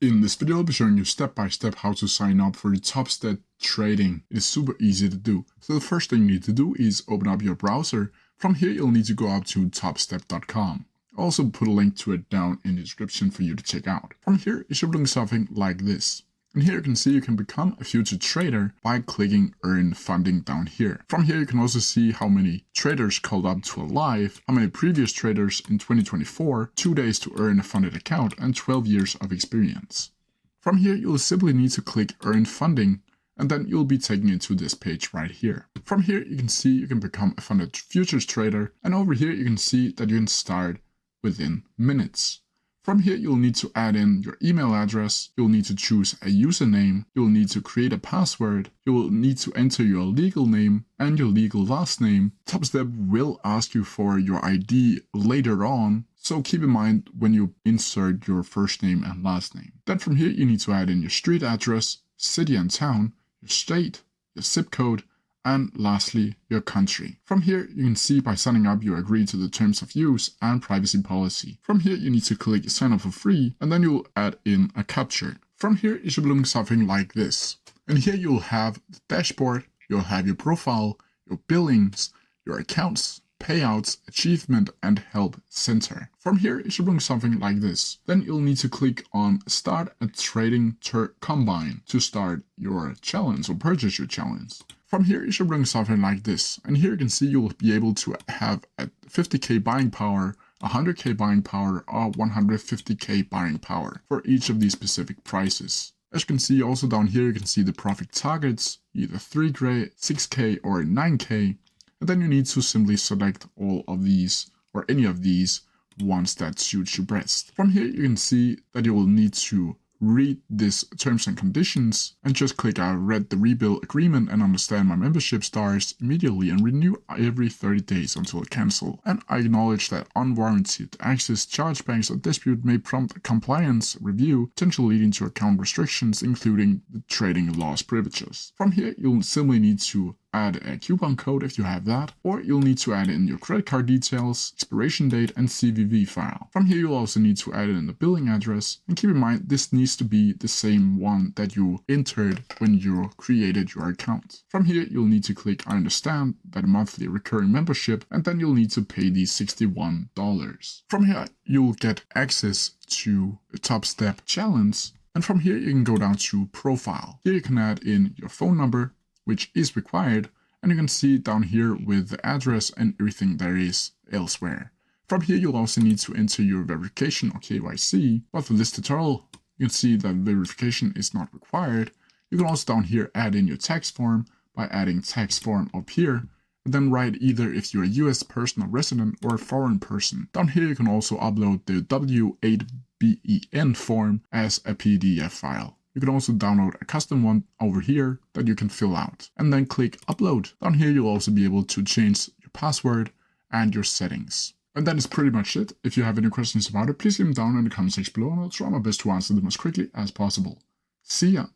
In this video, I'll be showing you step by step how to sign up for the Topstep trading. It is super easy to do. So the first thing you need to do is open up your browser. From here, you'll need to go up to topstep.com. I'll also put a link to it down in the description for you to check out. From here, it should look something like this. And here you can see you can become a future trader by clicking earn funding down here. From here you can also see how many traders called up to a live, how many previous traders in 2024, 2 days to earn a funded account, and 12 years of experience. From here you'll simply need to click earn funding, and then you'll be taken into this page right here. From here you can see you can become a funded futures trader, and over here you can see that you can start within minutes. From here, you'll need to add in your email address, you'll need to choose a username, you'll need to create a password, you'll need to enter your legal name and your legal last name. Topstep will ask you for your ID later on, so keep in mind when you insert your first name and last name. Then from here, you need to add in your street address, city and town, your state, your zip code, and lastly, your country. From here, you can see by signing up, you agree to the terms of use and privacy policy. From here, you need to click sign up for free, and then you'll add in a captcha. From here, it should look something like this. And here you'll have the dashboard, you'll have your profile, your billings, your accounts, payouts, achievement, and help center. From here, it should look something like this. Then you'll need to click on start a trading combine to start your challenge or purchase your challenge. From here, it should bring something like this. And here you can see you'll be able to have a 50k buying power, 100k buying power, or 150k buying power for each of these specific prices. As you can see also down here, you can see the profit targets, either 3k, 6k, or 9k. And then you need to simply select all of these or any of these ones that suits you best. From here, you can see that you will need to read this terms and conditions and just click I read the rebuild agreement and understand my membership stars immediately and renew every 30 days until cancel. And I acknowledge that unwarranted access, chargebacks, or dispute may prompt a compliance review, potentially leading to account restrictions, including the trading loss privileges. From here, you'll simply need to add a coupon code if you have that, or you'll need to add in your credit card details, expiration date, and CVV file. From here, you'll also need to add in the billing address, and keep in mind this needs to be the same one that you entered when you created your account. From here, you'll need to click I understand that monthly recurring membership, and then you'll need to pay these $61. From here, you'll get access to the Topstep challenge, and from here you can go down to profile. Here you can add in your phone number, which is required, and you can see down here with the address and everything there is elsewhere. From here, you'll also need to enter your verification or KYC, but for this tutorial, you can see that verification is not required. You can also down here add in your tax form by adding tax form up here, and then write either if you're a US person or resident or a foreign person. Down here, you can also upload the W8BEN form as a PDF file. You can also download a custom one over here that you can fill out and then click upload. Down here, you'll also be able to change your password and your settings. And that is pretty much it. If you have any questions about it, please leave them down in the comment section below and I'll try my best to answer them as quickly as possible. See ya!